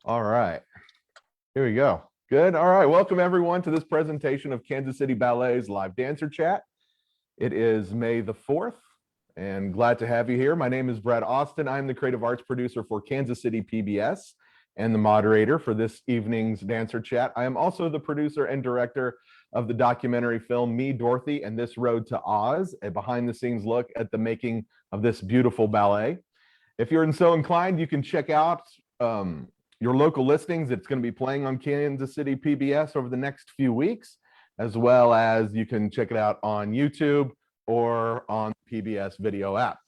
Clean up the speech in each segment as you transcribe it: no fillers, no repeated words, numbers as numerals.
All right, here we go. Good. All right, welcome everyone to this presentation of Kansas City Ballet's live dancer chat. It is May the 4th, and glad to have you here. My name is Brad Austin. I'm the creative arts producer for Kansas City PBS and the moderator for this evening's dancer chat. I am also the producer and director of the documentary film Me, Dorothy, and This Road to Oz, a behind-the-scenes look at the making of this beautiful ballet. If you're so inclined, you can check out your local listings. It's going to be playing on Kansas City PBS over the next few weeks, as well as you can check it out on YouTube or on the PBS video app.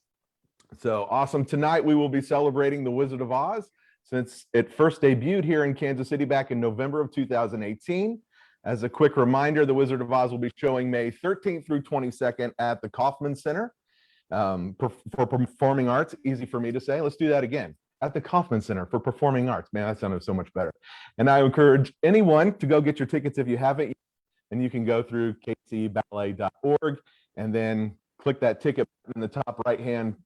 So awesome. Tonight we will be celebrating The Wizard of Oz since it first debuted here in Kansas City back in November of 2018. As a quick reminder, The Wizard of Oz will be showing May 13th through 22nd at the Kauffman Center for Performing Arts. Easy for me to say. Let's do that again. At the Kauffman Center for Performing Arts. Man, that sounded so much better. And I encourage anyone to go get your tickets if you haven't, and you can go through kcballet.org and then click that ticket in the top right hand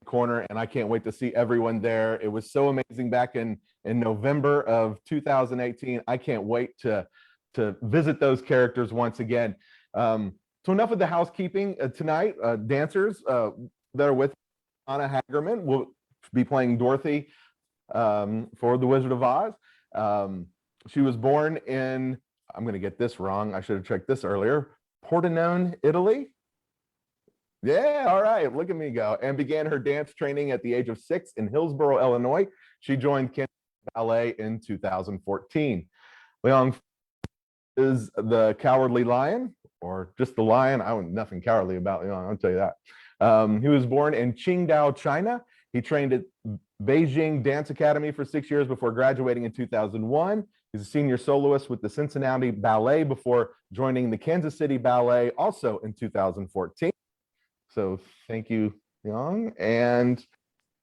corner. And I can't wait to see everyone there. It was so amazing back in November of 2018. I can't wait to visit those characters once again. So enough of the housekeeping. Tonight, dancers that are with Anna Hagerman will be playing Dorothy for The Wizard of Oz. She was born in, I'm going to get this wrong, I should have checked this earlier, Pordenone, Italy. Yeah, all right, look at me go. And began her dance training at the age of 6 in Hillsborough, Illinois. She joined Kansas Ballet in 2014. Leon is the Cowardly Lion, or just the lion. I want nothing cowardly about Leon, I'll tell you that. He was born in Qingdao, China. He trained at Beijing Dance Academy for 6 years before graduating in 2001. He's a senior soloist with the Cincinnati Ballet before joining the Kansas City Ballet also in 2014. So thank you, Young. And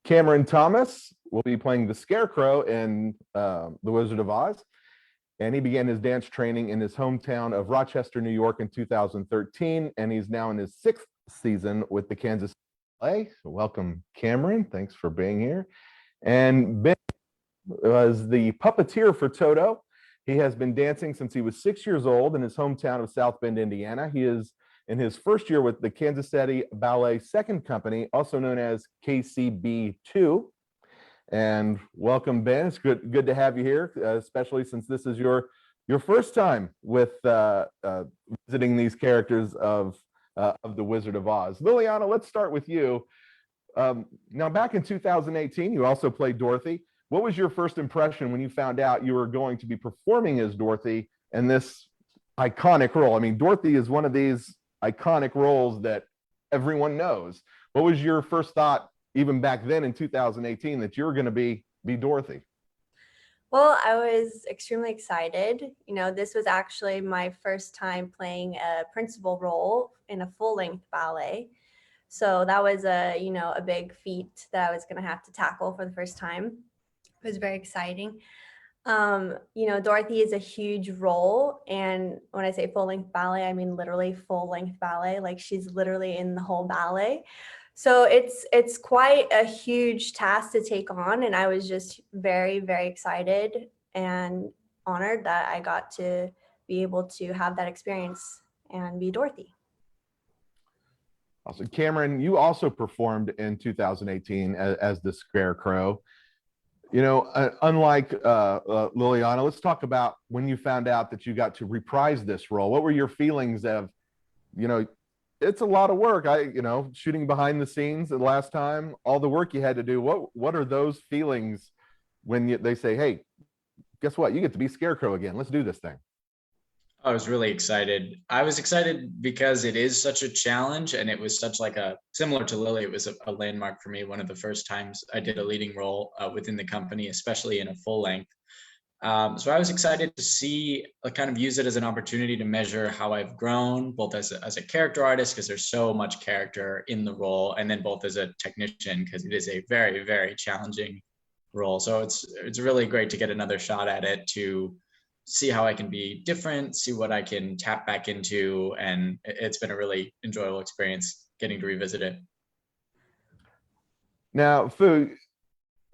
Cameron Thomas will be playing the Scarecrow in The Wizard of Oz. And he began his dance training in his hometown of Rochester, New York in 2013. And he's now in his 6th season with the Kansas City Ballet. So welcome, Cameron. Thanks for being here. And Ben was the puppeteer for Toto. He has been dancing since he was 6 years old in his hometown of South Bend, Indiana. He is in his first year with the Kansas City Ballet Second Company, also known as KCB2. And welcome, Ben. It's good to have you here, especially since this is your first time with visiting these characters of The Wizard of Oz. Liliana, let's start with you. Now, back in 2018, you also played Dorothy. What was your first impression when you found out you were going to be performing as Dorothy in this iconic role? I mean, Dorothy is one of these iconic roles that everyone knows. What was your first thought, even back then in 2018, that you were going to be Dorothy? Well, I was extremely excited. You know, this was actually my first time playing a principal role in a full-length ballet. So that was a big feat that I was going to have to tackle for the first time. It was very exciting. Dorothy is a huge role. And when I say full-length ballet, I mean literally full-length ballet. Like, she's literally in the whole ballet. So it's quite a huge task to take on. And I was just very, very excited and honored that I got to be able to have that experience and be Dorothy. Also, Cameron, you also performed in 2018 as the Scarecrow. You know, unlike Liliana, let's talk about when you found out that you got to reprise this role. What were your feelings of, it's a lot of work. Shooting behind the scenes the last time, all the work you had to do. What are those feelings when they say, hey, guess what? You get to be Scarecrow again. Let's do this thing. I was really excited. I was excited because it is such a challenge, and it was such similar to Lily, it was a landmark for me. One of the first times I did a leading role within the company, especially in a full length. So I was excited to see, kind of use it as an opportunity to measure how I've grown, both as a character artist, because there's so much character in the role, and then both as a technician, because it is a very, very challenging role. So it's really great to get another shot at it, to see how I can be different, see what I can tap back into. And it's been a really enjoyable experience getting to revisit it. Now, Fu,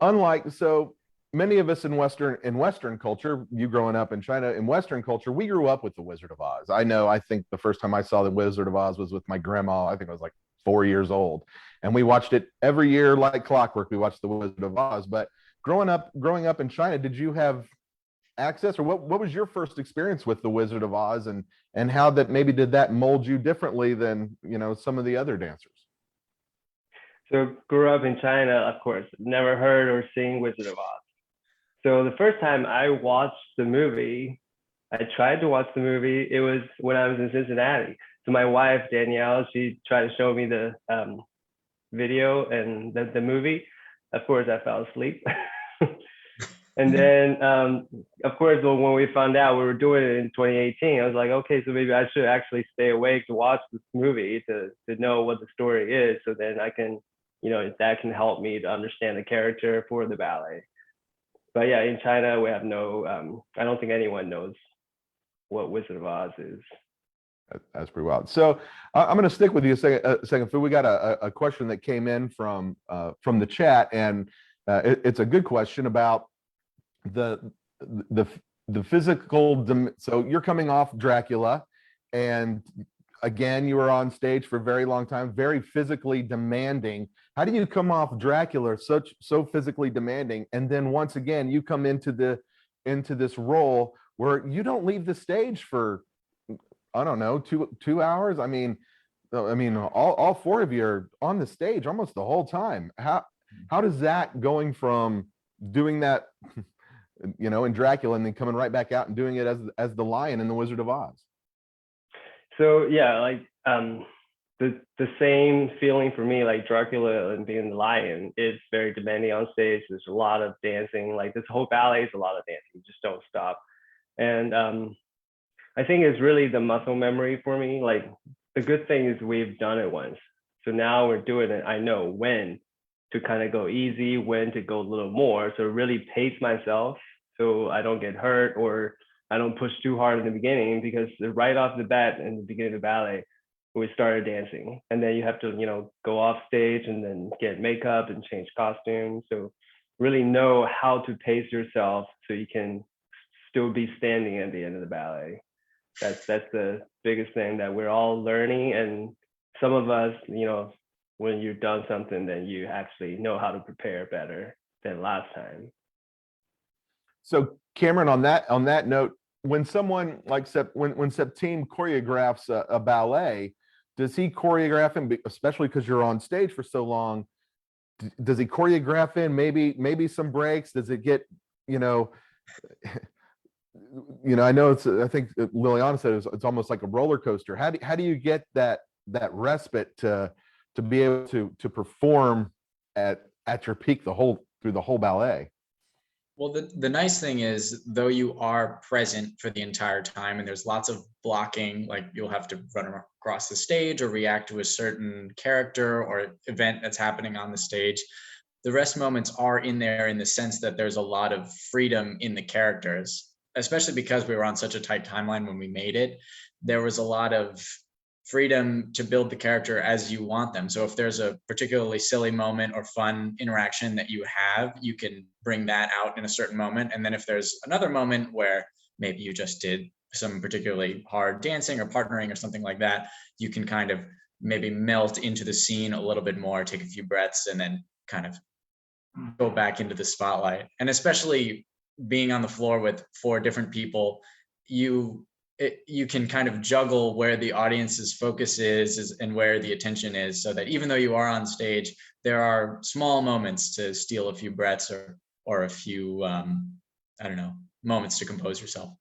so many of us in Western culture, you growing up in China, in Western culture, we grew up with the Wizard of Oz. I think the first time I saw the Wizard of Oz was with my grandma. I think I was like 4 years old, and we watched it every year like clockwork. We watched the Wizard of Oz. But growing up in China, did you have access, or what was your first experience with the Wizard of Oz, and how that maybe did that mold you differently than, some of the other dancers? So grew up in China, of course, never heard or seen Wizard of Oz. So the first time I watched the movie, I tried to watch the movie. It was when I was in Cincinnati. So my wife, Danielle, she tried to show me the video and the movie. Of course, I fell asleep. And then, of course, when we found out we were doing it in 2018, I was like, okay, so maybe I should actually stay awake to watch this movie to know what the story is. So then I can, that can help me to understand the character for the ballet. But yeah, in China, we have no, I don't think anyone knows what Wizard of Oz is. That's pretty wild. So I'm going to stick with you a second. Fu. We got a question that came in from the chat, and it's a good question about the physical. So you're coming off Dracula, and again, you were on stage for a very long time, very physically demanding. How do you come off Dracula so physically demanding, and then once again you come into this role where you don't leave the stage for, I don't know, two hours? I mean, all four of you are on the stage almost the whole time. How does that, going from doing that, in Dracula, and then coming right back out and doing it as the lion in the Wizard of Oz? So yeah, like the same feeling for me, like Dracula and being the lion, is very demanding on stage. There's a lot of dancing. Like this whole ballet is a lot of dancing. You just don't stop. And I think it's really the muscle memory for me. Like the good thing is we've done it once. So now we're doing it. I know when to kind of go easy, when to go a little more. So really pace myself so I don't get hurt or I don't push too hard in the beginning, because right off the bat in the beginning of the ballet, we started dancing. And then you have to, go off stage and then get makeup and change costumes. So really know how to pace yourself so you can still be standing at the end of the ballet. That's the biggest thing that we're all learning. And some of us, when you've done something, then you actually know how to prepare better than last time. So Cameron, on that note, when someone like when Septime choreographs a ballet, does he choreograph in, especially because you're on stage for so long, does he choreograph in maybe some breaks? Does it get, I know I think Liliana said it's almost like a roller coaster. How do you get that respite to be able to perform at your peak through the whole ballet? Well, the nice thing is, though you are present for the entire time and there's lots of blocking, like you'll have to run across the stage or react to a certain character or event that's happening on the stage, the rest moments are in there in the sense that there's a lot of freedom in the characters, especially because we were on such a tight timeline when we made it. There was a lot of freedom to build the character as you want them. So if there's a particularly silly moment or fun interaction that you have, you can bring that out in a certain moment. And then if there's another moment where maybe you just did some particularly hard dancing or partnering or something like that, you can kind of maybe melt into the scene a little bit more, take a few breaths, and then kind of go back into the spotlight. And especially being on the floor with 4 different people, you can kind of juggle where the audience's focus is and where the attention is, so that even though you are on stage, there are small moments to steal a few breaths or a few, moments to compose yourself.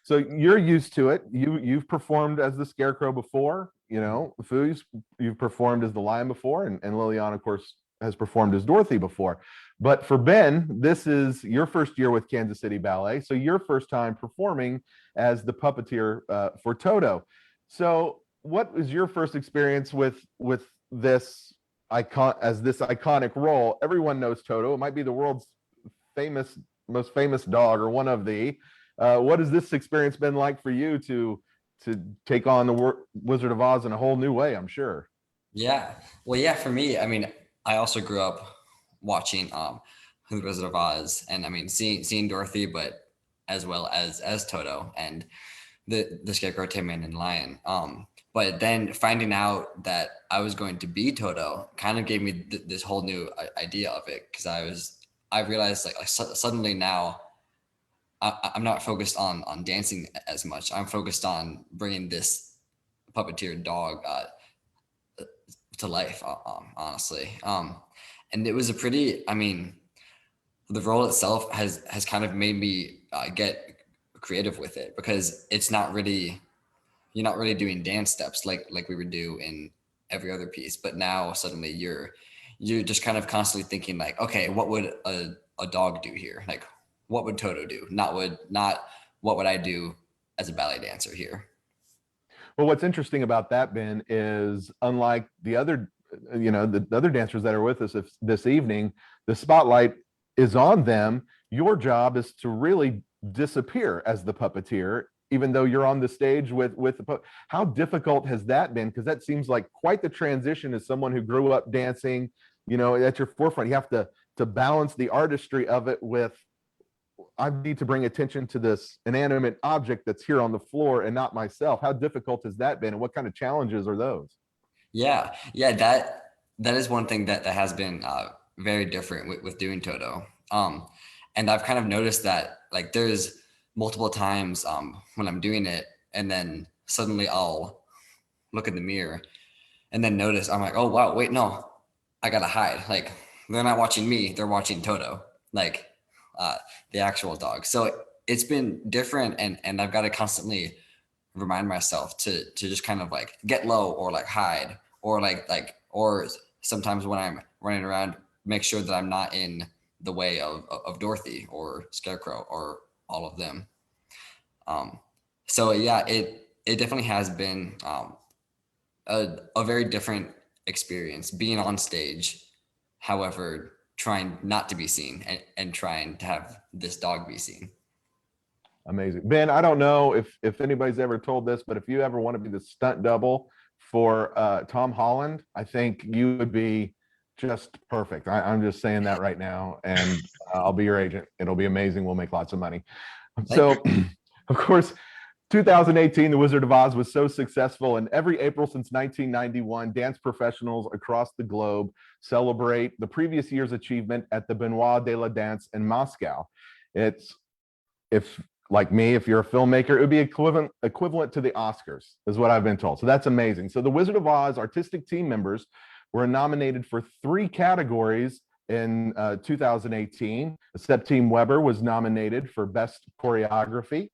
So you're used to it. You've performed as the Scarecrow before, Fu, you've performed as the Lion before, and Liliana, of course, has performed as Dorothy before. But for Ben, this is your first year with Kansas City Ballet, so your first time performing as the puppeteer for Toto. So what was your first experience with this iconic role? Everyone knows Toto. It might be the world's most famous dog, or one of the. What has this experience been like for you to take on the Wizard of Oz in a whole new way, I'm sure? Yeah. Well, yeah, for me, I mean, I also grew up watching The Wizard of Oz, and I mean seeing Dorothy, but as well as Toto and the Scarecrow, Tin Man, and Lion. But then finding out that I was going to be Toto kind of gave me this whole new idea of it, because I realized like suddenly now I'm not focused on dancing as much. I'm focused on bringing this puppeteer dog to life, honestly. And it was a pretty, I mean, the role itself has kind of made me get creative with it, because it's not really, you're not really doing dance steps like we would do in every other piece, but now suddenly you're just kind of constantly thinking like, okay, what would a dog do here? Like, what would Toto do? Not what would I do as a ballet dancer here? Well, what's interesting about that, Ben, is unlike the other, the other dancers that are with us this evening, the spotlight is on them. Your job is to really disappear as the puppeteer, even though you're on the stage with the How difficult has that been? Because that seems like quite the transition as someone who grew up dancing, at your forefront. You have to balance the artistry of it with, I need to bring attention to this inanimate object that's here on the floor and not myself. How difficult has that been, and what kind of challenges are those? Yeah, that is one thing that has been very different with doing Toto. And I've kind of noticed that like there's multiple times when I'm doing it, and then suddenly I'll look in the mirror and then notice, I'm like, oh wow, wait, no, I gotta hide. Like, they're not watching me, they're watching Toto, like the actual dog. So it's been different, and I've got to constantly remind myself to just kind of like get low, or like hide, or or sometimes when I'm running around, make sure that I'm not in the way of Dorothy or Scarecrow or all of them. So yeah, it definitely has been a very different experience being on stage, however, trying not to be seen and trying to have this dog be seen. Amazing. Ben, I don't know if anybody's ever told this, but if you ever want to be the stunt double for Tom Holland, I think you would be just perfect. I'm just saying that right now, and I'll be your agent. It'll be amazing. We'll make lots of money. So, of course, 2018, The Wizard of Oz was so successful, and every April since 1991, dance professionals across the globe celebrate the previous year's achievement at the Benoit de la Danse in Moscow. It's, like me, if you're a filmmaker, it would be equivalent to the Oscars, is what I've been told. So that's amazing. So the Wizard of Oz artistic team members were nominated for 3 categories in 2018. Septime Weber was nominated for Best Choreography,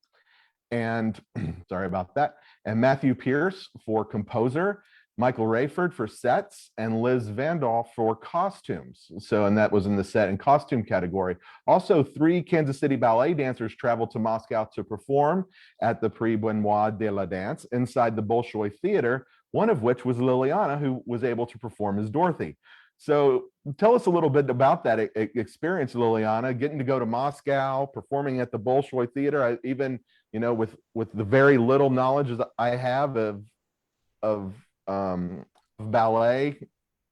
and sorry about that, and Matthew Pierce for Composer, Michael Rayford for Sets, and Liz Vandal for Costumes. So, and that was in the set and costume category. Also, 3 Kansas City Ballet dancers traveled to Moscow to perform at the Prix Benoit de la Danse inside the Bolshoi Theater, one of which was Liliana, who was able to perform as Dorothy. So tell us a little bit about that experience, Liliana, getting to go to Moscow, performing at the Bolshoi Theater. I even, with the very little knowledge that I have of ballet,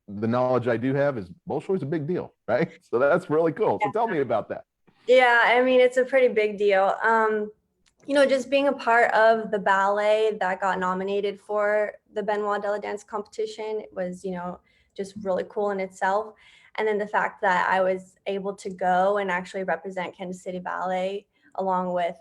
the knowledge I do have is Bolshoi's a big deal, right? So that's really cool. So tell me about that. Yeah, I mean, it's a pretty big deal. Just being a part of the ballet that got nominated for the Benoit de la Danse competition was, just really cool in itself. And then the fact that I was able to go and actually represent Kansas City Ballet along with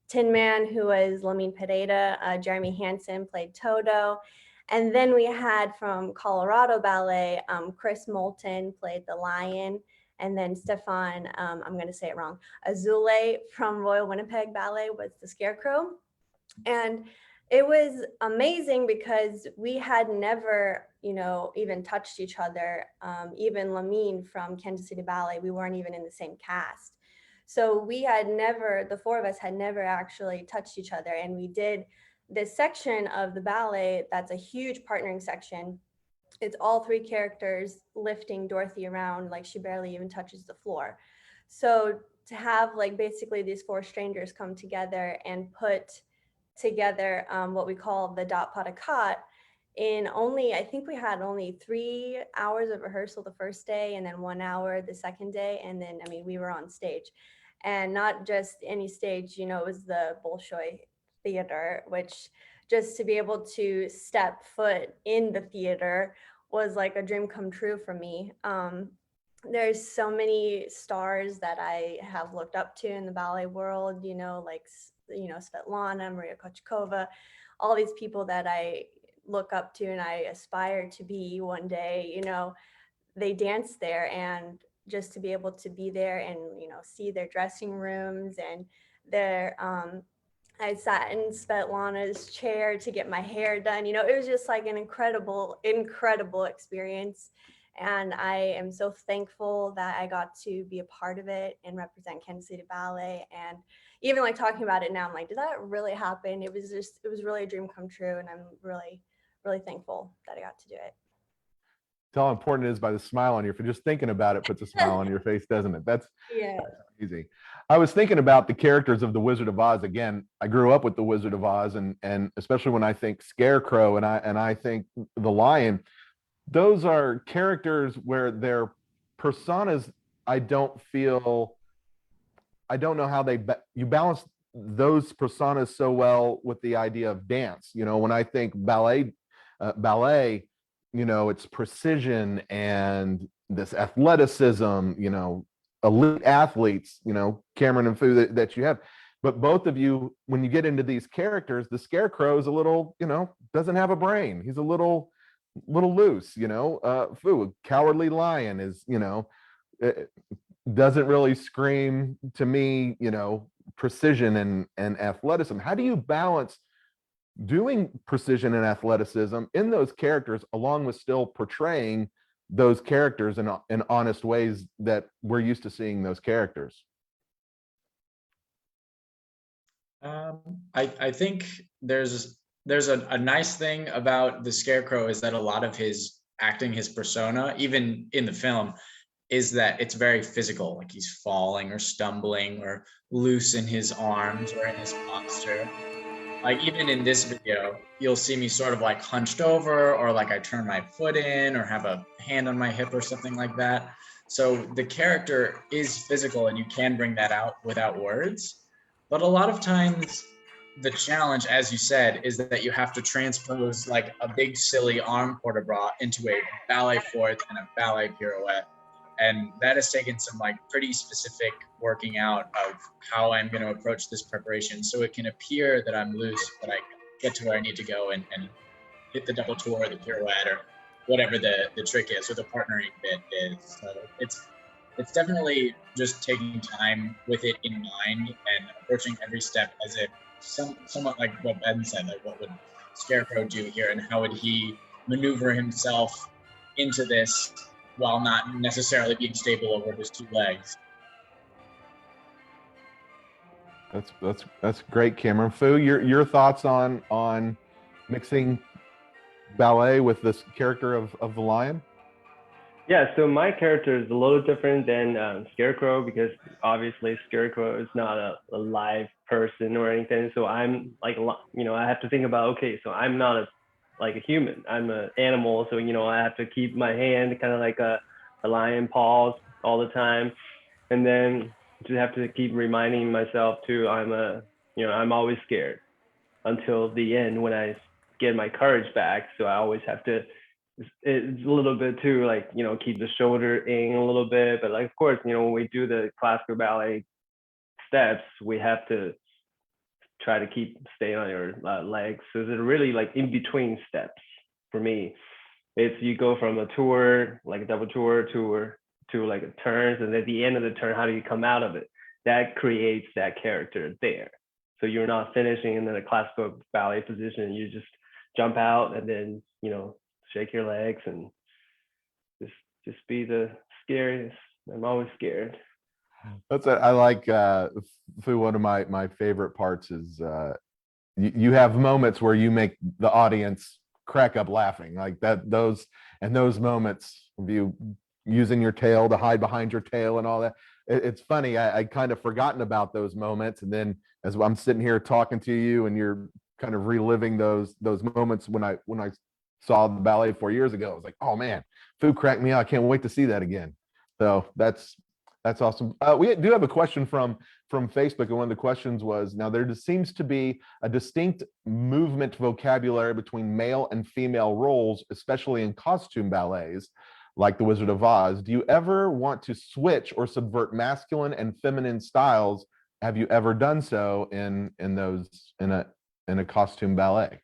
Tin Man, who was Lamine Pereira, Jeremy Hansen played Toto. And then we had from Colorado Ballet, Chris Moulton played the Lion. And then Stefan, I'm going to say it wrong, Azule from Royal Winnipeg Ballet was the Scarecrow. And it was amazing because we had never, even touched each other. Even Lamine from Kansas City Ballet, we weren't even in the same cast. So we had never, the 4 of us had never actually touched each other. And we did this section of the ballet that's a huge partnering section. It's all 3 characters lifting Dorothy around like she barely even touches the floor. So to have like basically these 4 strangers come together and put together what we call the dot pas de quatre, in only, I think we had only 3 hours of rehearsal the first day and then 1 hour the second day. And then, I mean, we were on stage, and not just any stage, you know, it was the Bolshoi Theater, which just to be able to step foot in the theater was like a dream come true for me. There's so many stars that I have looked up to in the ballet world, you know, like, you know, Svetlana, Maria Kochkova, all these people that I look up to and I aspire to be one day, you know, they dance there. And just to be able to be there and, you know, see their dressing rooms and their, I sat in Svetlana's chair to get my hair done. You know, it was just like an incredible, incredible experience. And I am so thankful that I got to be a part of it and represent Kansas City Ballet. And even like talking about it now, I'm like, did that really happen? It was really a dream come true. And I'm really, really thankful that I got to do it. Tell how important it is by the smile on your face. Just thinking about it puts a smile on your face, doesn't it? That's Yeah. easy. I was thinking about the characters of the Wizard of Oz. Again, I grew up with the Wizard of Oz, and especially when I think Scarecrow and I think the Lion, those are characters where their personas, I don't know how you balance those personas so well with the idea of dance. You know, when I think ballet, you know, it's precision and this athleticism, you know, elite athletes, you know, Cameron and Fu that you have. But both of you, when you get into these characters, the Scarecrow is a little, you know, doesn't have a brain. He's a little loose, you know. Fu, a cowardly lion, is, you know, doesn't really scream to me, you know, precision and athleticism. How do you balance doing precision and athleticism in those characters, along with still portraying those characters in honest ways that we're used to seeing those characters? I think there's a nice thing about the Scarecrow is that a lot of his acting, his persona, even in the film, is that it's very physical, like he's falling or stumbling or loose in his arms or in his posture. Like even in this video, you'll see me sort of like hunched over, or like I turn my foot in or have a hand on my hip or something like that. So the character is physical and you can bring that out without words. But a lot of times the challenge, as you said, is that you have to transpose like a big silly arm port de bras into a ballet fourth and a ballet pirouette. And that has taken some like pretty specific working out of how I'm going to approach this preparation, so it can appear that I'm loose, but I get to where I need to go and hit the double tour or the pirouette or whatever the trick is or the partnering bit is. So it's definitely just taking time with it in mind and approaching every step as if somewhat like what Ben said, like what would Scarecrow do here and how would he maneuver himself into this while not necessarily being stable over his two legs. That's great, Cameron. Fu, your thoughts on mixing ballet with this character of the lion? Yeah, so my character is a little different than Scarecrow, because obviously Scarecrow is not a live person or anything. So I'm like, you know, I have to think about, okay, so I'm not like a human, I'm an animal. So, you know, I have to keep my hand kind of like a lion paws all the time. And then just have to keep reminding myself too, I'm always scared until the end when I get my courage back. So I always have to, it's a little bit too, like, you know, keep the shoulder in a little bit. But like, of course, you know, when we do the classical ballet steps, we have to try to stay on your legs. So they're really like in between steps for me. It's you go from a tour, like a double tour to like a turns, and at the end of the turn, how do you come out of it? That creates that character there. So you're not finishing in the classical ballet position. You just jump out and then, you know, shake your legs and just be the scariest. I'm always scared. That's I like Fu, one of my favorite parts is you have moments where you make the audience crack up laughing, like that. Those moments of you using your tail to hide behind your tail and all that. It's funny. I kind of forgotten about those moments, and then as I'm sitting here talking to you, and you're kind of reliving those moments when I saw the ballet 4 years ago. I was like, oh man, food cracked me out. I can't wait to see that again. So that's awesome. We do have a question from Facebook, and one of the questions was, now there just seems to be a distinct movement vocabulary between male and female roles, especially in costume ballets like the Wizard of Oz. Do you ever want to switch or subvert masculine and feminine styles? Have you ever done so in a costume ballet?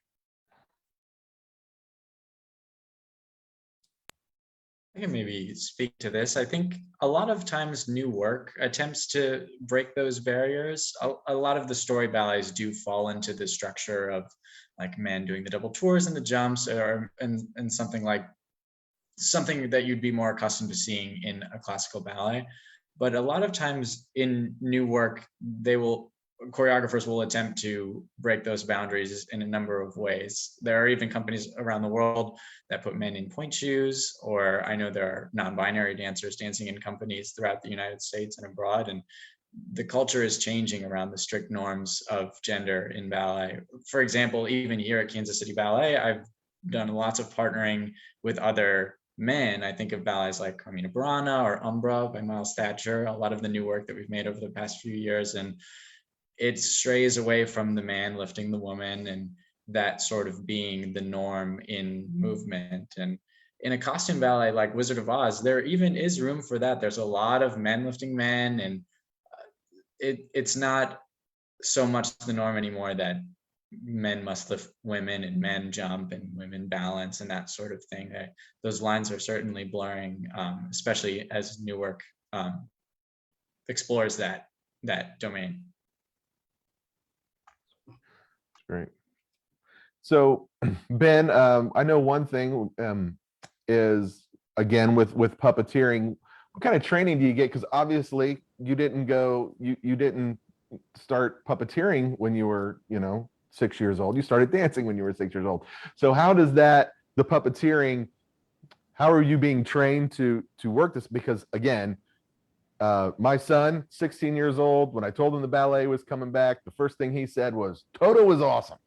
I can maybe speak to this. I think a lot of times new work attempts to break those barriers. A lot of the story ballets do fall into the structure of like men doing the double tours and the jumps, and something that you'd be more accustomed to seeing in a classical ballet. But a lot of times in new work, choreographers will attempt to break those boundaries in a number of ways. There are even companies around the world that put men in point shoes, or I know there are non-binary dancers dancing in companies throughout the United States and abroad. And the culture is changing around the strict norms of gender in ballet. For example, even here at Kansas City Ballet, I've done lots of partnering with other men. I think of ballets like Carmina Burana or Umbra by Miles Thatcher, a lot of the new work that we've made over the past few years. And it strays away from the man lifting the woman and that sort of being the norm in movement. And in a costume ballet like Wizard of Oz, there even is room for that. There's a lot of men lifting men, and it's not so much the norm anymore that men must lift women and men jump and women balance and that sort of thing. Those lines are certainly blurring, especially as new work explores that domain. Great. So Ben, I know one thing is, again, with puppeteering, what kind of training do you get? Because obviously you didn't start puppeteering when you were 6 years old. You started dancing when you were 6 years old. So how does the puppeteering, how are you being trained to work this? Because again, my son, 16 years old, when I told him the ballet was coming back, the first thing he said was, Toto was awesome.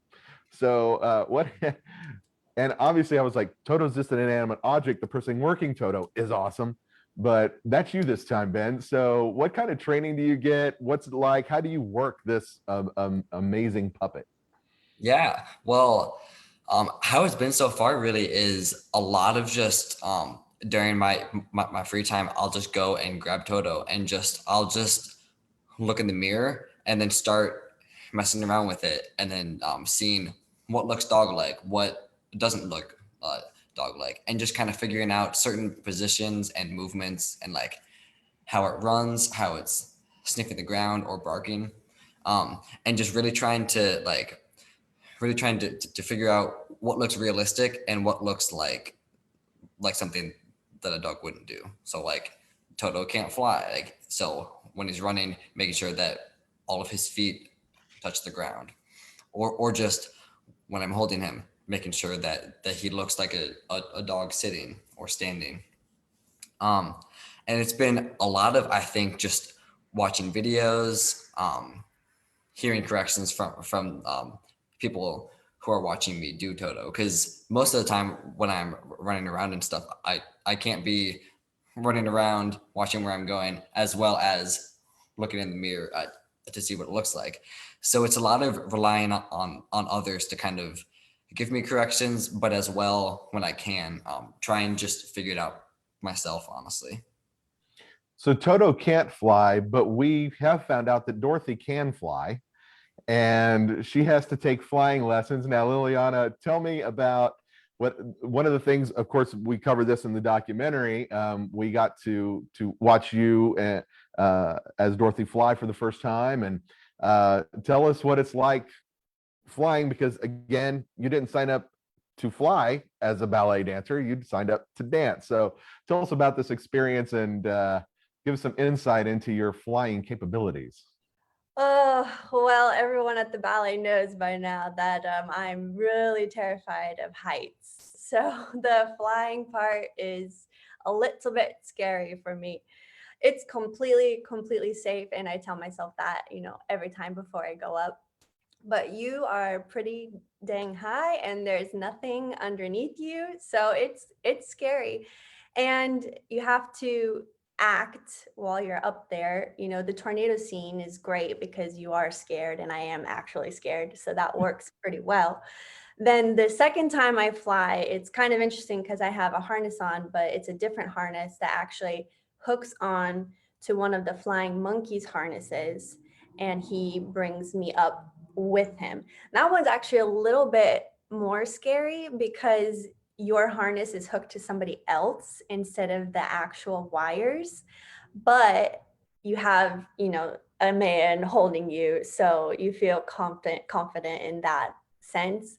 So what, and obviously I was like, Toto's just an inanimate object. The person working Toto is awesome, but that's you this time, Ben. So what kind of training do you get? What's it like? How do you work this amazing puppet? Yeah, well, how it's been so far really is a lot of just during my free time, I'll just go and grab Toto and I'll just look in the mirror and then start messing around with it, and then seeing what looks dog-like, what doesn't look dog-like, and just kind of figuring out certain positions and movements and like how it runs, how it's sniffing the ground or barking, and just really trying to figure out what looks realistic and what looks like something that a dog wouldn't do. So like Toto can't fly, like, so when he's running, making sure that all of his feet touch the ground, or just when I'm holding him, making sure that he looks like a dog sitting or standing. And it's been a lot of, I think, just watching videos, hearing corrections from people who are watching me do Toto, because most of the time when I'm running around and stuff, I can't be running around watching where I'm going as well as looking in the mirror to see what it looks like. So it's a lot of relying on others to kind of give me corrections, but as well, when I can, try and just figure it out myself, honestly. So Toto can't fly, but we have found out that Dorothy can fly, and she has to take flying lessons. Now, Liliana, tell me about one of the things, of course, we covered this in the documentary. We got to watch you as Dorothy fly for the first time, and tell us what it's like flying, because again, you didn't sign up to fly as a ballet dancer, you signed up to dance. So tell us about this experience and give us some insight into your flying capabilities. Oh, well, everyone at the ballet knows by now that I'm really terrified of heights. So the flying part is a little bit scary for me. It's completely safe, and I tell myself that, every time before I go up. but you are pretty dang high and there's nothing underneath you. So it's scary. And you have to act while you're up there. You know, the tornado scene is great because you are scared and I am actually scared. So that works pretty well. Then the second time I fly, it's kind of interesting because I have a harness on, but it's a different harness that actually hooks on to one of the flying monkeys harnesses, and he brings me up with him. That one's actually a little bit more scary because your harness is hooked to somebody else instead of the actual wires, but you have, you know, a man holding you, so you feel confident in that sense.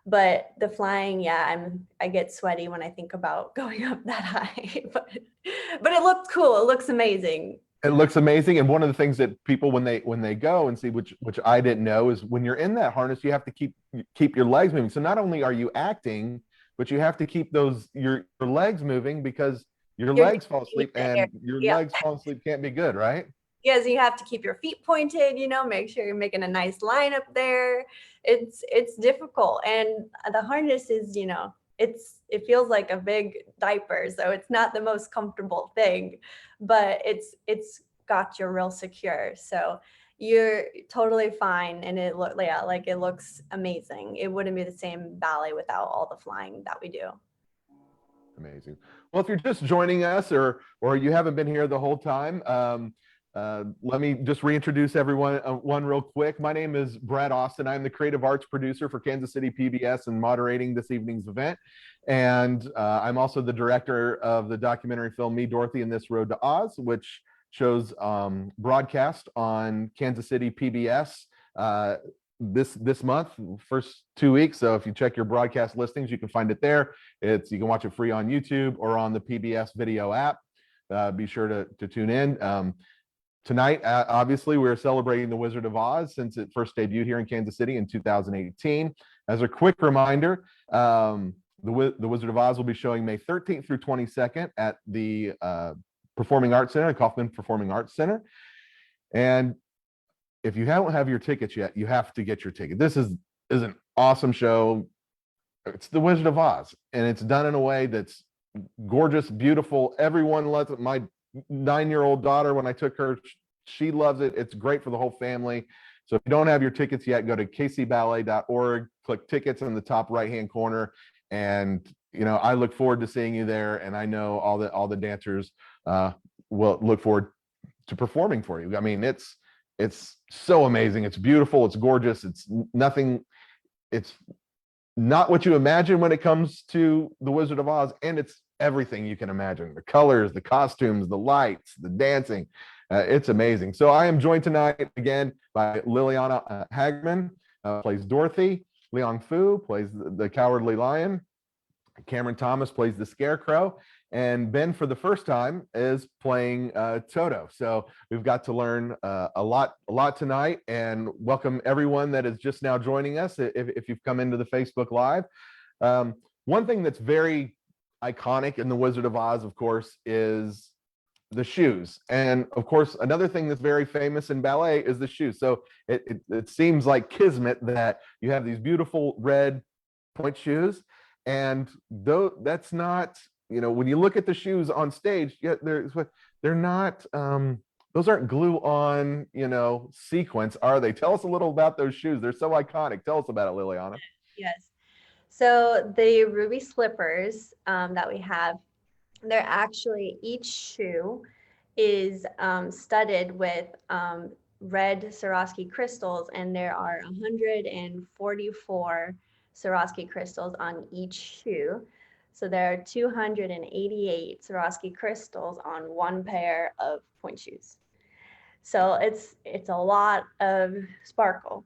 But the flying, yeah, I get sweaty when I think about going up that high. But it looked cool. It looks amazing. It looks amazing. And one of the things that people, when they go and see, which I didn't know, is when you're in that harness, you have to keep your legs moving. So not only are you acting, but you have to keep your legs moving because your You're legs fall asleep, and your Yeah. legs fall asleep can't be good, right? Yes, you have to keep your feet pointed, you know, make sure you're making a nice line up there. It's difficult. And the harness is, you know, it feels like a big diaper, so it's not the most comfortable thing, but it's got you real secure. So you're totally fine, and it looks amazing. It wouldn't be the same ballet without all the flying that we do. Amazing. Well, if you're just joining us or you haven't been here the whole time, let me just reintroduce everyone one real quick. My name is Brad Austin. I'm the creative arts producer for Kansas City PBS and moderating this evening's event. And I'm also the director of the documentary film Me, Dorothy, and This Road to Oz, which shows broadcast on Kansas City PBS this month, first 2 weeks. So if you check your broadcast listings, you can find it there. You can watch it free on YouTube or on the PBS video app. Be sure to tune in. Tonight, obviously, we're celebrating The Wizard of Oz since it first debuted here in Kansas City in 2018. As a quick reminder, The Wizard of Oz will be showing May 13th through 22nd at the Performing Arts Center, the Kauffman Performing Arts Center. And if you don't have your tickets yet, you have to get your ticket. This is an awesome show. It's The Wizard of Oz, and it's done in a way that's gorgeous, beautiful. Everyone loves it. My 9-year-old daughter, when I took her, she loves it. It's great for the whole family. So if you don't have your tickets yet, go to kcballet.org, click tickets in the top right-hand corner. And, you know, I look forward to seeing you there. And I know all the dancers will look forward to performing for you. I mean, it's so amazing. It's beautiful. It's gorgeous. It's not what you imagine when it comes to The Wizard of Oz, and it's everything you can imagine: the colors, the costumes, the lights, the dancing. It's amazing. So I am joined tonight again by Liliana Hagman, plays Dorothy. Leon Fu plays the Cowardly Lion. Cameron Thomas plays the Scarecrow. And Ben, for the first time, is playing Toto. So we've got to learn a lot tonight. And welcome everyone that is just now joining us, if you've come into the Facebook Live. One thing that's very iconic in The Wizard of Oz, of course, is the shoes. And of course, another thing that's very famous in ballet is the shoes. So it seems like kismet that you have these beautiful red point shoes. And though that's not, you know, when you look at the shoes on stage, they're not, those aren't glue on, you know, sequence, are they? Tell us a little about those shoes. They're so iconic. Tell us about it, Liliana. Yes. So the ruby slippers that we have, they're actually, each shoe is studded with red Swarovski crystals, and there are 144 Swarovski crystals on each shoe. So there are 288 Swarovski crystals on one pair of point shoes. So it's a lot of sparkle.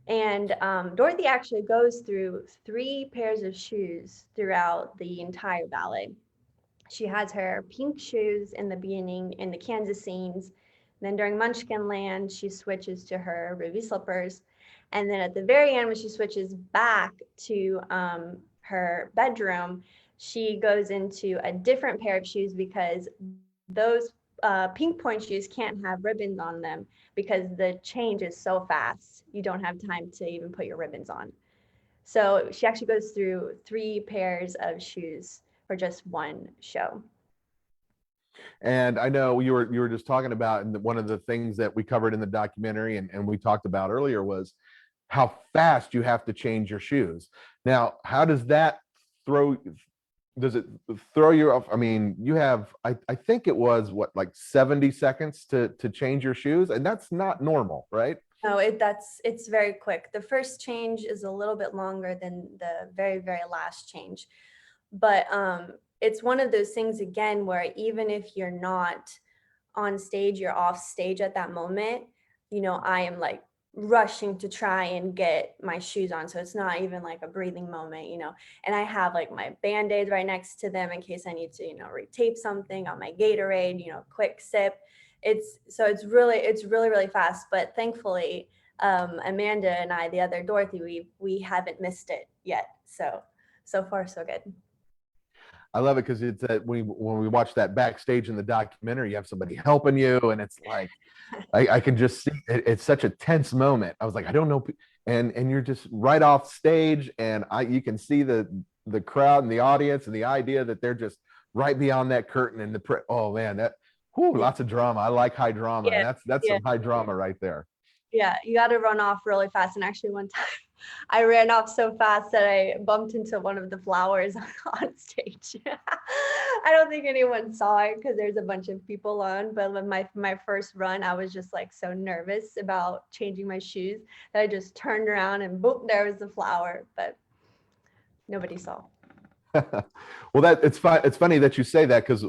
And Dorothy actually goes through 3 pairs of shoes throughout the entire ballet. She has her pink shoes in the beginning in the Kansas scenes. Then during Munchkin Land, she switches to her ruby slippers. And then at the very end, when she switches back to her bedroom, she goes into a different pair of shoes because those pink point shoes can't have ribbons on them because the change is so fast. You don't have time to even put your ribbons on. So she actually goes through 3 pairs of shoes for just one show. And I know you were just talking about, and one of the things that we covered in the documentary and we talked about earlier was how fast you have to change your shoes. Now, how does that does it throw you off? I mean, you have, I think it was what, like 70 seconds to change your shoes, and that's not normal, right? No, it's very quick. The first change is a little bit longer than the very, very last change. But it's one of those things again where even if you're not on stage, you're off stage at that moment, you know, I am like rushing to try and get my shoes on. So it's not even like a breathing moment, you know, and I have like my Band-Aids right next to them in case I need to, you know, retape something on my Gatorade, you know, quick sip. It's really, really fast. But thankfully, Amanda and I, the other Dorothy, we haven't missed it yet. So far, so good. I love it because it's when we watch that backstage in the documentary, you have somebody helping you, and it's like I can just see it's such a tense moment. I was like, I don't know, and you're just right off stage, and you can see the crowd and the audience, and the idea that they're just right beyond that curtain, and oh man, that lots of drama. I like high drama. Yeah, That's some high drama right there. Yeah, you got to run off really fast. And actually, one time I ran off so fast that I bumped into one of the flowers on stage. I don't think anyone saw it because there's a bunch of people on. But when my first run, I was just like so nervous about changing my shoes that I just turned around and boom, there was the flower. But nobody saw. Well, it's funny that you say that because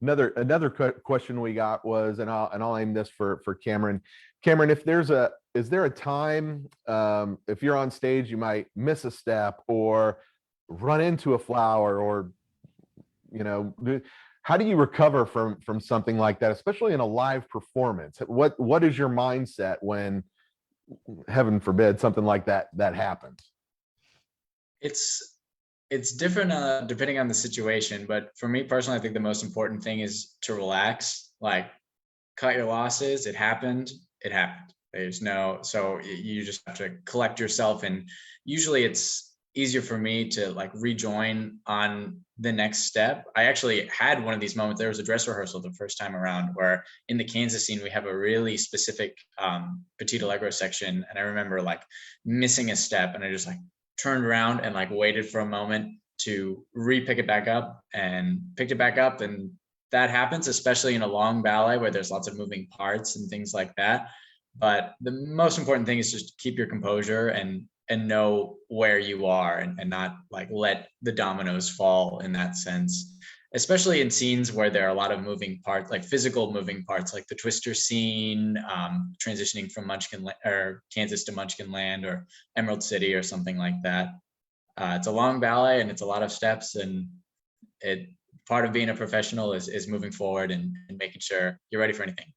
another question we got was, and I'll aim this for Cameron. Cameron, is there a time if you're on stage you might miss a step or run into a flower, or you know, how do you recover from something like that, especially in a live performance? What is your mindset when, heaven forbid, something like that happens? It's different depending on the situation, but for me personally, I think the most important thing is to relax. Like, cut your losses. It happened. So you just have to collect yourself, and usually it's easier for me to like rejoin on the next step. I actually had one of these moments. There was a dress rehearsal the first time around where in the Kansas scene we have a really specific petit allegro section, and I remember like missing a step, and I just like turned around and like waited for a moment to pick it back up, and picked it back up. And that happens, especially in a long ballet where there's lots of moving parts and things like that. But the most important thing is just keep your composure and know where you are, and not like let the dominoes fall in that sense, especially in scenes where there are a lot of moving parts, like physical moving parts, like the Twister scene, transitioning from Kansas to Munchkin Land or Emerald City or something like that. It's a long ballet and it's a lot of steps, and part of being a professional is moving forward and making sure you're ready for anything.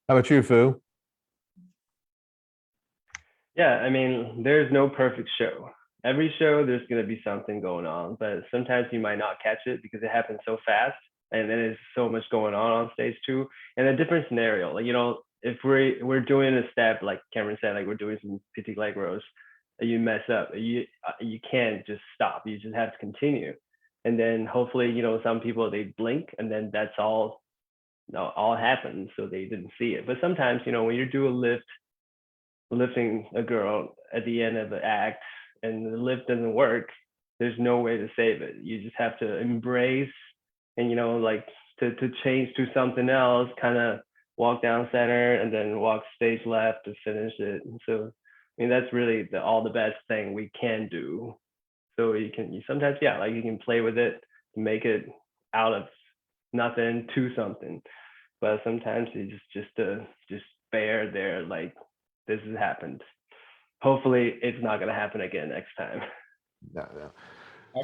How about you, Fu? Yeah, I mean, there's no perfect show. Every show, there's going to be something going on, but sometimes you might not catch it because it happens so fast, and then there's so much going on stage too. And a different scenario, like, you know, if we're doing a step, like Cameron said, like we're doing some petit allegros, you mess up, you can't just stop. You just have to continue. And then hopefully, you know, some people, they blink and then that's all happens, so they didn't see it. But sometimes, you know, when you do lifting a girl at the end of the act and the lift doesn't work, there's no way to save it. You just have to embrace and, you know, like to change to something else, kind of walk down center and then walk stage left to finish it. And so, I mean, that's really all the best thing we can do. So you sometimes, yeah, like you can play with it to make it out of nothing to something. But sometimes you just bear there, like, this has happened. Hopefully it's not going to happen again next time. No.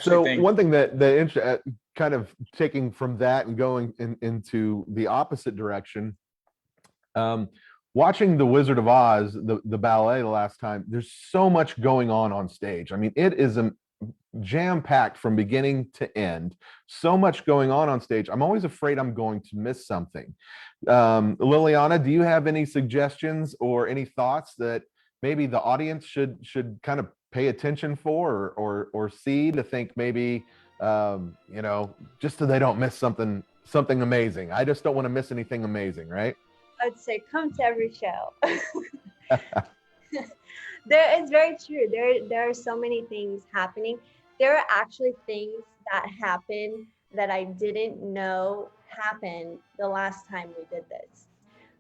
So one thing that kind of taking from that and going into the opposite direction, watching The Wizard of Oz, the ballet the last time, there's so much going on stage. I mean, it is jam-packed from beginning to end. So much going on stage. I'm always afraid I'm going to miss something. Liliana, do you have any suggestions or any thoughts that maybe the audience should kind of pay attention for or see to think maybe you know, just so they don't miss something amazing? I just don't want to miss anything amazing, right? I'd say come to every show. It's very true. There are so many things happening. There are actually things that happen that I didn't know happened the last time we did this.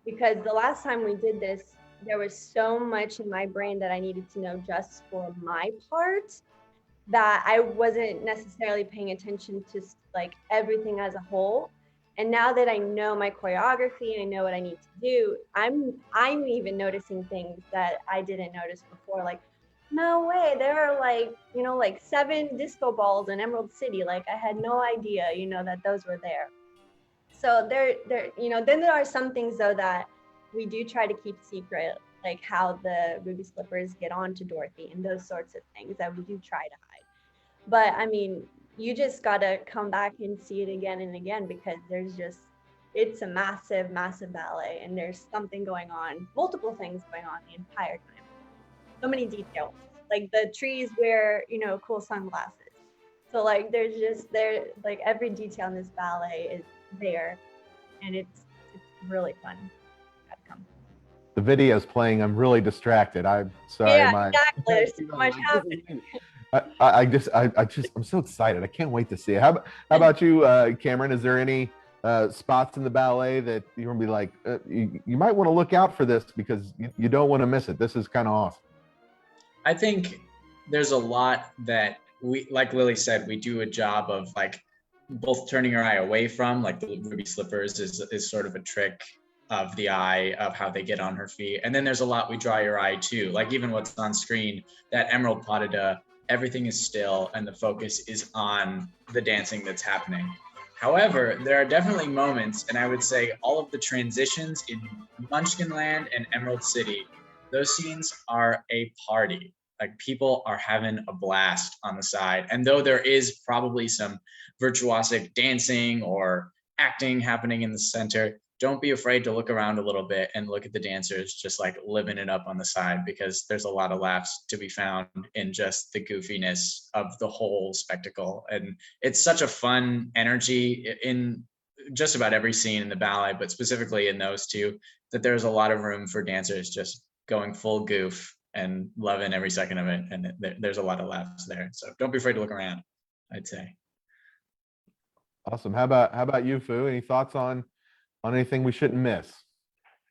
Because the last time we did this, there was so much in my brain that I needed to know just for my part that I wasn't necessarily paying attention to like everything as a whole. And now that I know my choreography, I know what I need to do, I'm even noticing things that I didn't notice before. Like, no way, there are like, you know, like 7 disco balls in Emerald City. Like I had no idea, you know, that those were there. So there, you know, then there are some things though that we do try to keep secret, like how the ruby slippers get onto Dorothy and those sorts of things that we do try to hide. But I mean, you just gotta come back and see it again and again, because it's a massive, massive ballet, and there's something going on, multiple things going on the entire time. So many details, like the trees wear, you know, cool sunglasses. So like like every detail in this ballet is there, and it's really fun. Gotta come. The video's playing. I'm really distracted. I'm sorry. Yeah, exactly. There's so much happening. I'm so excited. I can't wait to see it. How about you, Cameron? Is there any spots in the ballet that you're gonna be like, you might want to look out for this because you don't want to miss it? This is kind of awesome. I think there's a lot that we, like Lily said, we do a job of like both turning our eye away from, like the ruby slippers is sort of a trick of the eye of how they get on her feet. And then there's a lot we draw your eye to, like even what's on screen, that emerald pas de deux, everything is still and the focus is on the dancing that's happening. However, there are definitely moments, and I would say all of the transitions in Munchkinland and Emerald City, those scenes are a party. Like people are having a blast on the side. And though there is probably some virtuosic dancing or acting happening in the center, don't be afraid to look around a little bit and look at the dancers just like living it up on the side, because there's a lot of laughs to be found in just the goofiness of the whole spectacle. And it's such a fun energy in just about every scene in the ballet, but specifically in those two, that there's a lot of room for dancers just going full goof and loving every second of it. And there's a lot of laughs there. So don't be afraid to look around, I'd say. Awesome. How about you, Fu? Any thoughts on anything we shouldn't miss?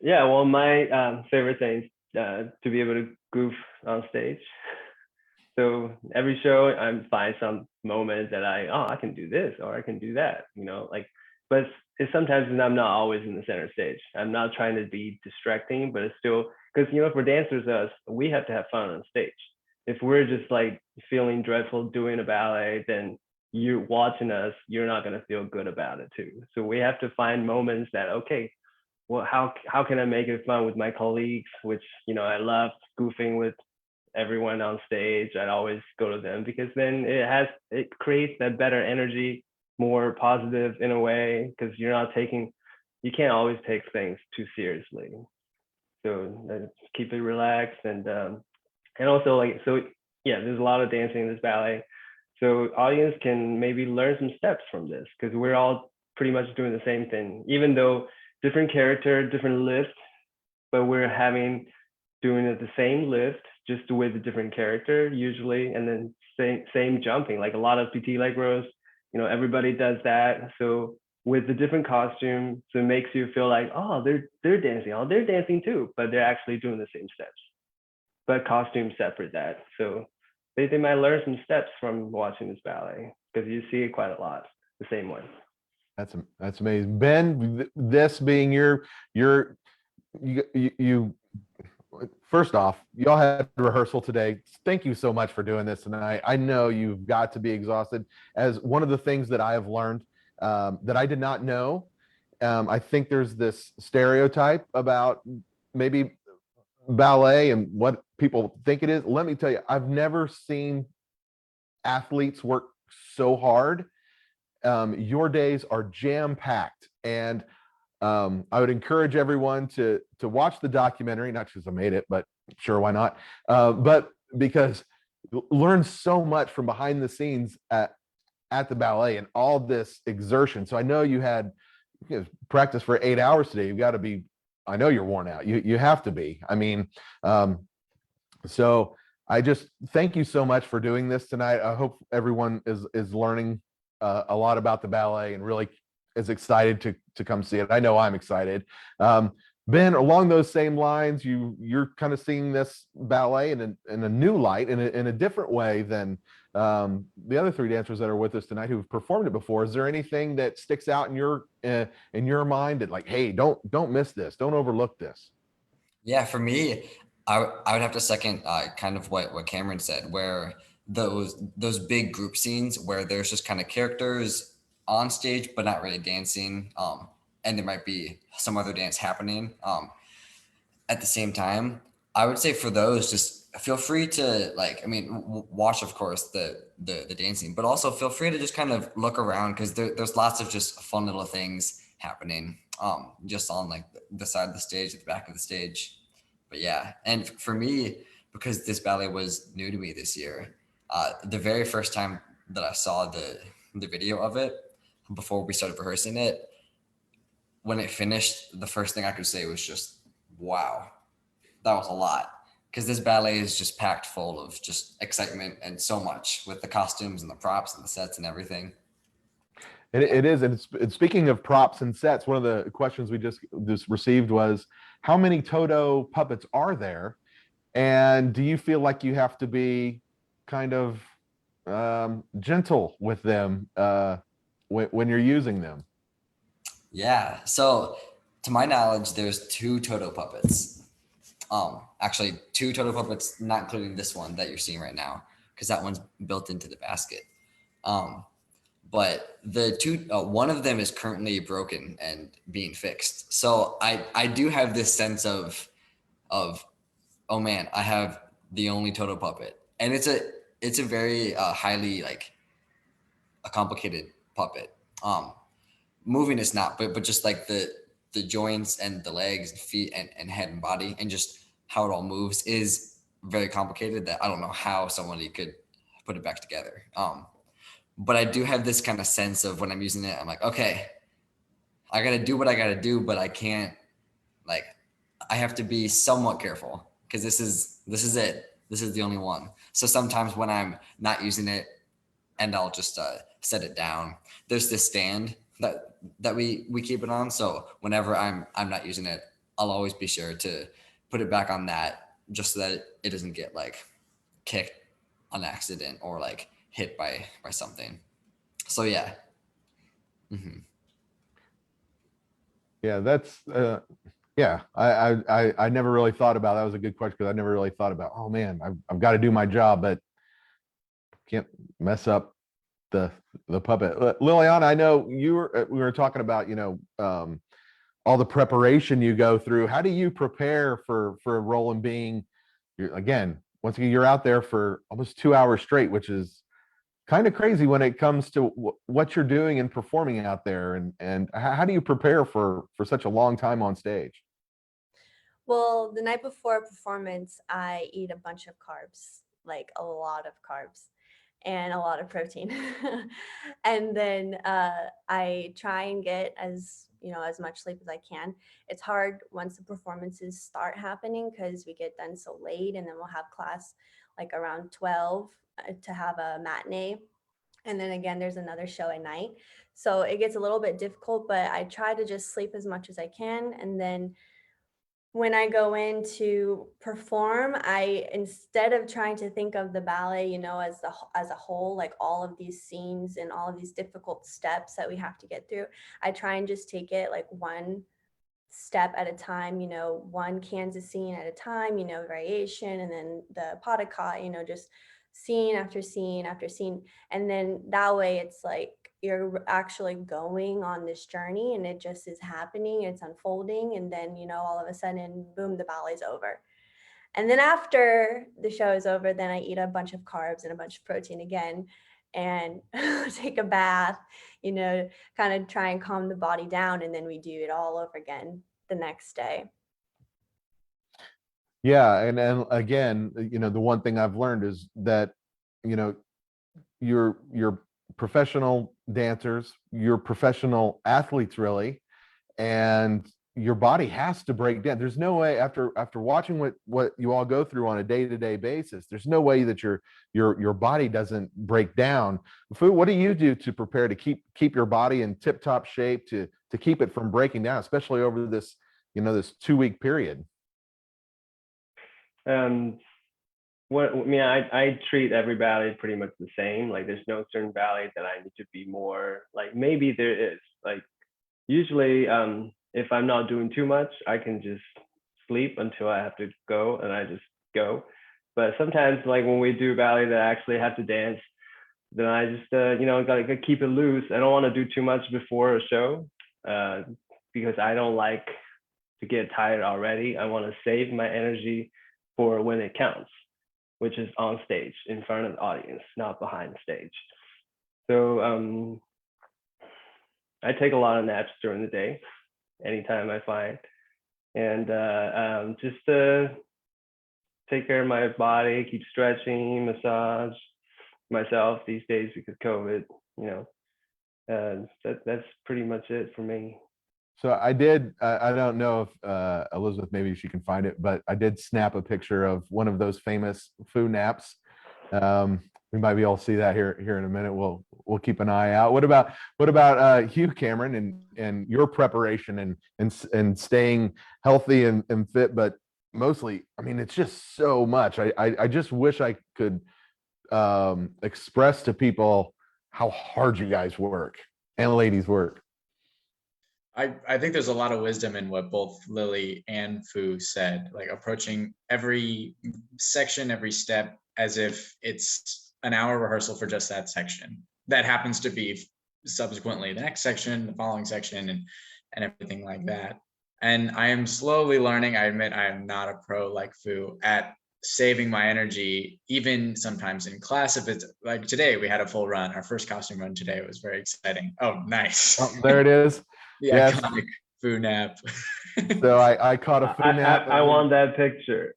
Yeah, well, my favorite thing to be able to goof on stage. So every show, I find some moment that I can do this or I can do that, you know, like, but it's sometimes I'm not always in the center stage. I'm not trying to be distracting, but it's still, because, you know, for dancers, we have to have fun on stage. If we're just like feeling dreadful doing a ballet, then you're watching us, you're not going to feel good about it too. So we have to find moments that, okay, well, how can I make it fun with my colleagues, which, you know, I love goofing with everyone on stage. I'd always go to them, because then it creates that better energy, more positive in a way, because you can't always take things too seriously. So keep it relaxed, and also, like, so yeah, there's a lot of dancing in this ballet. So audience can maybe learn some steps from this, because we're all pretty much doing the same thing, even though different character, different lift, but we're doing it the same lift, just with a different character usually, and then same jumping, like a lot of PT leg rows, you know, everybody does that. So with the different costume, so it makes you feel like, oh, they're dancing, oh, they're dancing too, but they're actually doing the same steps, but costumes separate that. So they might learn some steps from watching this ballet, because you see it quite a lot, the same one. That's amazing. Ben, this being you first off, y'all had rehearsal today. Thank you so much for doing this tonight. I know you've got to be exhausted. As one of the things that I have learned that I did not know, I think there's this stereotype about maybe ballet and what people think it is. Let me tell you, I've never seen athletes work so hard. Your days are jam-packed, and I would encourage everyone to watch the documentary, not because I made it, but sure, why not? But because learn so much from behind the scenes at the ballet and all this exertion. So I know you had practice for 8 hours today. You've got to be, I know you're worn out. You have to be. I mean, so I just thank you so much for doing this tonight. I hope everyone is learning a lot about the ballet and really is excited to come see it. I know I'm excited. Ben, along those same lines, you're kind of seeing this ballet in a new light, in a different way than the other three dancers that are with us tonight who've performed it before. Is there anything that sticks out in your mind that, like, hey, don't miss this, don't overlook this? Yeah, for me, I would have to second kind of what Cameron said, where those big group scenes where there's just kind of characters on stage but not really dancing, and there might be some other dance happening at the same time. I would say for those, just feel free to, like, I mean, watch, of course, the dancing, but also feel free to just kind of look around, because there's lots of just fun little things happening just on like the side of the stage, at the back of the stage. But yeah, and for me, because this ballet was new to me this year, the very first time that I saw the video of it before we started rehearsing it, when it finished, the first thing I could say was just, wow, that was a lot. Because this ballet is just packed full of just excitement and so much with the costumes and the props and the sets and everything. It is, and speaking of props and sets, one of the questions we just received was, how many Toto puppets are there, and do you feel like you have to be kind of gentle with them when you're using them? Yeah. So to my knowledge, there's 2 Toto puppets. Actually 2 Toto puppets, not including this one that you're seeing right now, because that one's built into the basket. But the 2, one of them is currently broken and being fixed. So I do have this sense of, oh man, I have the only Toto puppet, and it's a very highly, like, a complicated puppet. Moving is not, but just like the joints and the legs and feet and head and body and just how it all moves is very complicated, that I don't know how somebody could put it back together. But I do have this kind of sense of, when I'm using it, I'm like, okay, I got to do what I got to do, but I can't, like, I have to be somewhat careful, because this is it. This is the only one. So sometimes when I'm not using it, and I'll just set it down, there's this stand that we keep it on. So whenever I'm not using it, I'll always be sure to put it back on that, just so that it doesn't get, like, kicked on accident or, like, hit by something. So yeah. Mm-hmm. Yeah, that's yeah. I never really thought about that. Was a good question, because I never really thought about, oh man, I've got to do my job, but can't mess up the puppet. Liliana, I know we were talking about, all the preparation you go through. How do you prepare for a role, and being, again, once again, you're out there for almost 2 hours straight, which is kind of crazy when it comes to what you're doing and performing out there, and how do you prepare for such a long time on stage? Well, the night before a performance, I eat a bunch of carbs, like a lot of carbs and a lot of protein. And then I try and get as much sleep as I can. It's hard once the performances start happening, because we get done so late, and then we'll have class like around 12 to have a matinee. And then again, there's another show at night. So it gets a little bit difficult, but I try to just sleep as much as I can. And then when I go in to perform, instead of trying to think of the ballet, as a whole, like all of these scenes and all of these difficult steps that we have to get through, I try and just take it like one step at a time, one Kansas scene at a time, variation, and then the pas de quatre, just scene after scene after scene. And then that way it's like you're actually going on this journey, and it just is happening, it's unfolding, and then all of a sudden, boom, the ballet's over. And then after the show is over, then I eat a bunch of carbs and a bunch of protein again and take a bath, you know, kind of try and calm the body down. And then we do it all over again the next day. Yeah, and again, the one thing I've learned is that, you're professional dancers, you're professional athletes, really, and your body has to break down. There's no way, after watching what you all go through on a day-to-day basis, there's no way that your body doesn't break down. Fu, what do you do to prepare to keep your body in tip-top shape, to keep it from breaking down, especially over this, this 2-week period? I treat every ballet pretty much the same. Like, there's no certain ballet that I need to be more like. Maybe there is, like, usually if I'm not doing too much, I can just sleep until I have to go, and I just go. But sometimes, like when we do ballet that I actually have to dance, then I just gotta keep it loose. I don't want to do too much before a show because I don't like to get tired already. I want to save my energy for when it counts, which is on stage in front of the audience, not behind stage. So I take a lot of naps during the day, anytime I find, and just take care of my body, keep stretching, massage myself these days because COVID, that's pretty much it for me. So I did, I don't know if Elizabeth, maybe she can find it, but I did snap a picture of one of those famous Fu naps. We might be able to see that here in a minute. We'll keep an eye out. What about you, Cameron, and your preparation and staying healthy and fit, but mostly, I mean, it's just so much. I just wish I could express to how hard you guys work and ladies work. I think there's a lot of wisdom in what both Lily and Fu said, like approaching every section, every step as if it's an hour rehearsal for just that section. That happens to be subsequently the next section, the following section, and everything like that. And I am slowly learning. I admit I am not a pro like Fu at saving my energy, even sometimes in class. If it's like today, we had a full run. Our first costume run today was very exciting. Oh, nice. Oh, there it is. The Yes. iconic Fu nap. So I caught a Fu nap. I want that picture.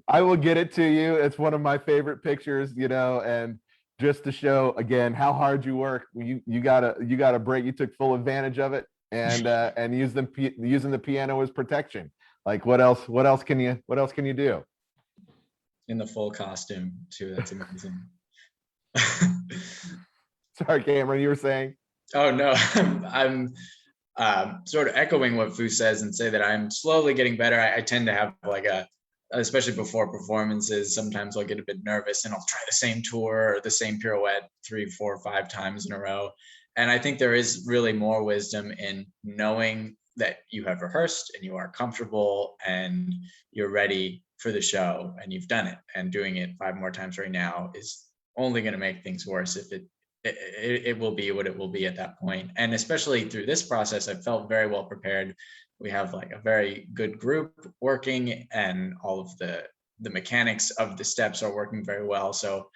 I will get it to you. It's one of my favorite pictures, and just to show again how hard you work. You got a break. You took full advantage of it, and using the piano as protection. Like, what else can you do? In the full costume too. That's amazing. Sorry, Cameron, you were saying? Oh no, I'm sort of echoing what Fu says and say that I'm slowly getting better. I tend to have especially before performances, sometimes I'll get a bit nervous and I'll try the same tour or the same pirouette 3, 4, 5 times in a row. And I think there is really more wisdom in knowing that you have rehearsed and you are comfortable and you're ready for the show and you've done it, and doing it 5 more times right now is only going to make things worse if it will be what it will be at that point. And especially through this process, I felt very well prepared. We have like a very good group working, and all of the mechanics of the steps are working very well. So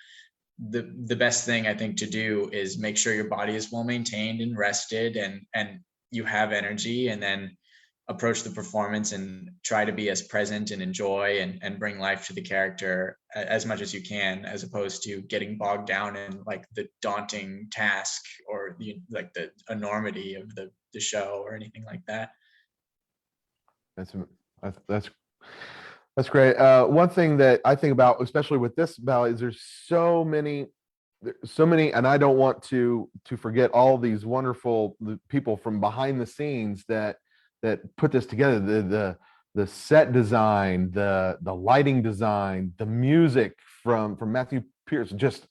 the best thing I think to do is make sure your body is well maintained and rested, and you have energy, and then approach the performance and try to be as present and enjoy and bring life to the character as much as you can, as opposed to getting bogged down in like the daunting task or the enormity of the show or anything like that. That's great. One thing that I think about, especially with this ballet, is there's so many, and I don't want to forget all these wonderful people from behind the scenes that put this together. The set design, the lighting design, the music from Matthew Pierce, just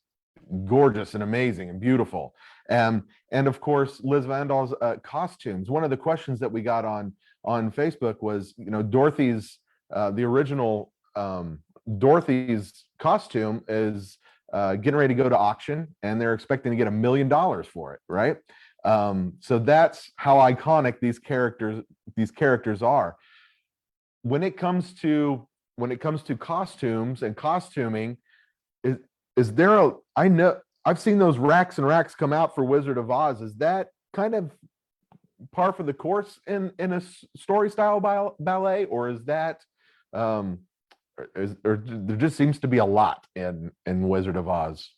gorgeous and amazing and beautiful. And of course, Liz Vandal's costumes. One of the questions that we got on Facebook was, Dorothy's the original Dorothy's costume is getting ready to go to auction, and they're expecting to get $1 million for it, right? So that's how iconic these characters are. When it comes to when it comes to costumes and costuming, is there a, I know I've seen those racks and racks come out for Wizard of Oz. Is that kind of par for the course in a story style ballet, or is that or there just seems to be a lot in Wizard of Oz?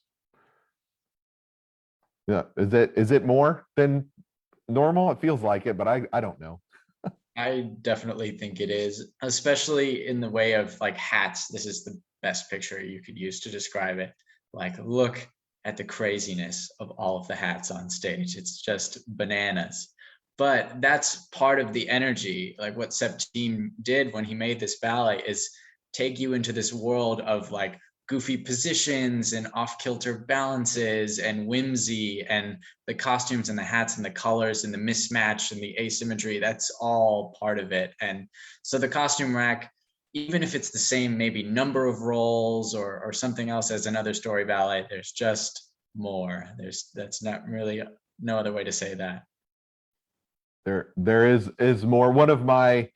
Yeah, is it more than normal? It feels like it, but I don't know. I definitely think it is, especially in the way of like hats. This is the best picture you could use to describe it. Like, look at the craziness of all of the hats on stage. It's just bananas. But that's part of the energy. Like what Septime did when he made this ballet is take you into this world of like goofy positions and off-kilter balances and whimsy, and the costumes and the hats and the colors and the mismatch and the asymmetry. That's all part of it. And so the costume rack, even if it's the same maybe number of roles or something else as another story ballet, there's just more. That's not really, no other way to say that. There is more. One of my,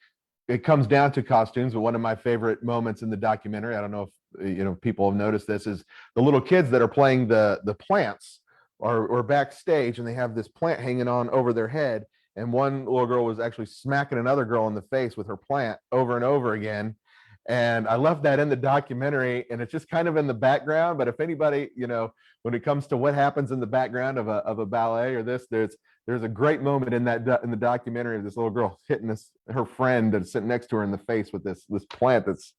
it comes down to costumes, but one of my favorite moments in the documentary, I don't know if people have noticed this, is the little kids that are playing the plants or backstage, and they have this plant hanging on over their head, and one little girl was actually smacking another girl in the face with her plant over and over again. And I left that in the documentary, and it's just kind of in the background. But if anybody, when it comes to what happens in the background of a ballet or this, there's a great moment in the documentary of this little girl hitting her friend that's sitting next to her in the face with this plant that's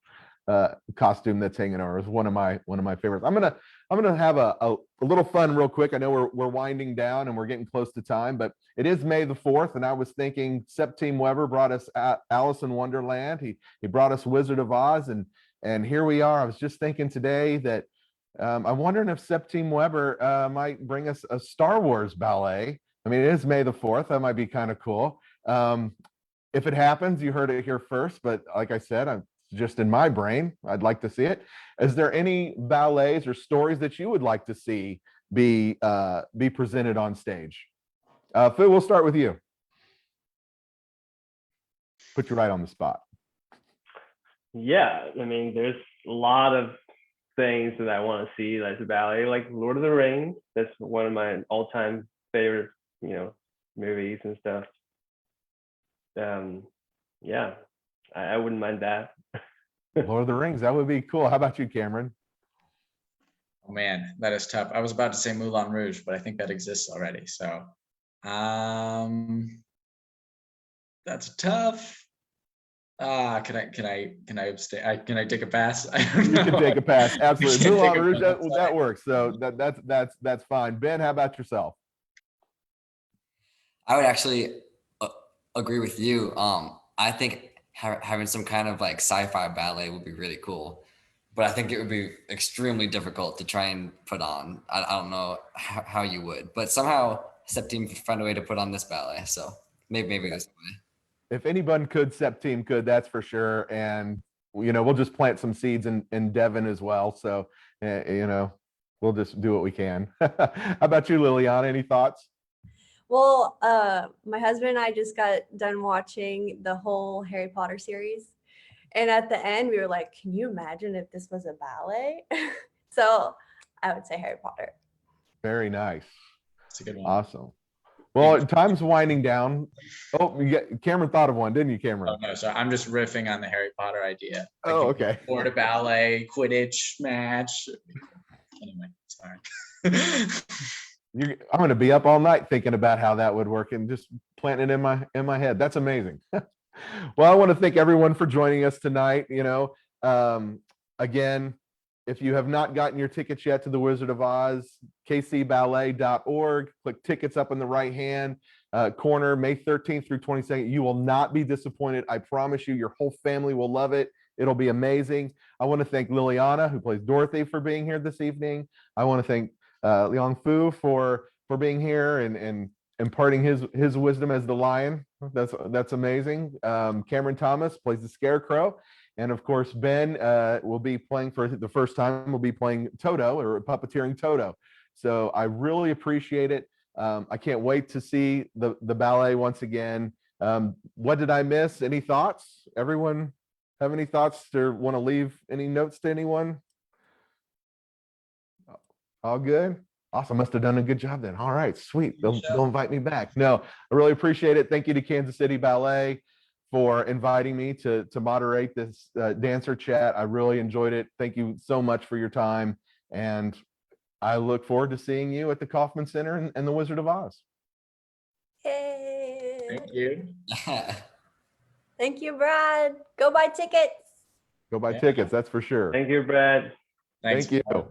costume that's hanging over. It's one of my favorites. I'm gonna have a little fun real quick. I know we're winding down and we're getting close to time, but it is May the 4th, and I was thinking Septime Weber brought us Alice in Wonderland. He brought us Wizard of Oz, and here we are. I was just thinking today that I'm wondering if Septime Weber might bring us a Star Wars ballet. I mean, it is May the 4th. That might be kind of cool. If it happens, you heard it here first, but like I said, I'm just in my brain. I'd like to see it. Is there any ballets or stories that you would like to see be presented on stage? Phil, we'll start with you. Put you right on the spot. Yeah, I mean, there's a lot of things that I want to see as a ballet, like Lord of the Rings. That's one of my all-time favorite, movies and stuff. Yeah, I wouldn't mind that. Lord of the Rings, that would be cool. How about you, Cameron? Oh man, that is tough. I was about to say Moulin Rouge, but I think that exists already. So that's tough. Can I abstain? Can I take a pass? I don't know. You can take a pass. Absolutely. can Moulin take a Rouge, pass. that works. So that's fine. Ben, how about yourself? I would actually agree with you. I think having some kind of like sci-fi ballet would be really cool, but I think it would be extremely difficult to try and put on. I don't know how you would, but somehow Septime found a way to put on this ballet. So maybe this way. If anyone could, Septime could, that's for sure. And we'll just plant some seeds in Devon as well. So we'll just do what we can. How about you, Liliana? Any thoughts? Well, my husband and I just got done watching the whole Harry Potter series. And at the end, we were like, can you imagine if this was a ballet? So I would say Harry Potter. Very nice. That's a good one. Awesome. Well, time's winding down. Oh, Cameron thought of one, didn't you, Cameron? Oh, no, so I'm just riffing on the Harry Potter idea. Like, Oh, okay. Or a ballet, Quidditch match. Anyway, sorry. I'm going to be up all night thinking about how that would work and just planting it in my head. That's amazing. Well, I want to thank everyone for joining us tonight. Again, if you have not gotten your tickets yet to the Wizard of Oz, kcballet.org, click tickets up in the right hand corner, May 13th through 22nd. You will not be disappointed. I promise you, your whole family will love it. It'll be amazing. I want to thank Liliana, who plays Dorothy, for being here this evening. I want to thank Liang Fu for being here and imparting his wisdom as the lion. That's amazing. Cameron Thomas plays the Scarecrow, and of course Ben will be playing for the first time. Will be playing Toto, or puppeteering Toto. So I really appreciate it. I can't wait to see the ballet once again. What did I miss? Any thoughts? Everyone have any thoughts or want to leave any notes to anyone? All good? Awesome. Must have done a good job then. All right, sweet. They'll invite me back. No, I really appreciate it. Thank you to Kansas City Ballet for inviting me to moderate this dancer chat. I really enjoyed it. Thank you so much for your time. And I look forward to seeing you at the Kauffman Center and the Wizard of Oz. Yay. Thank you. Thank you, Brad. Go buy tickets. Go buy Yeah. tickets, that's for sure. Thank you, Brad. Thanks. Thank you.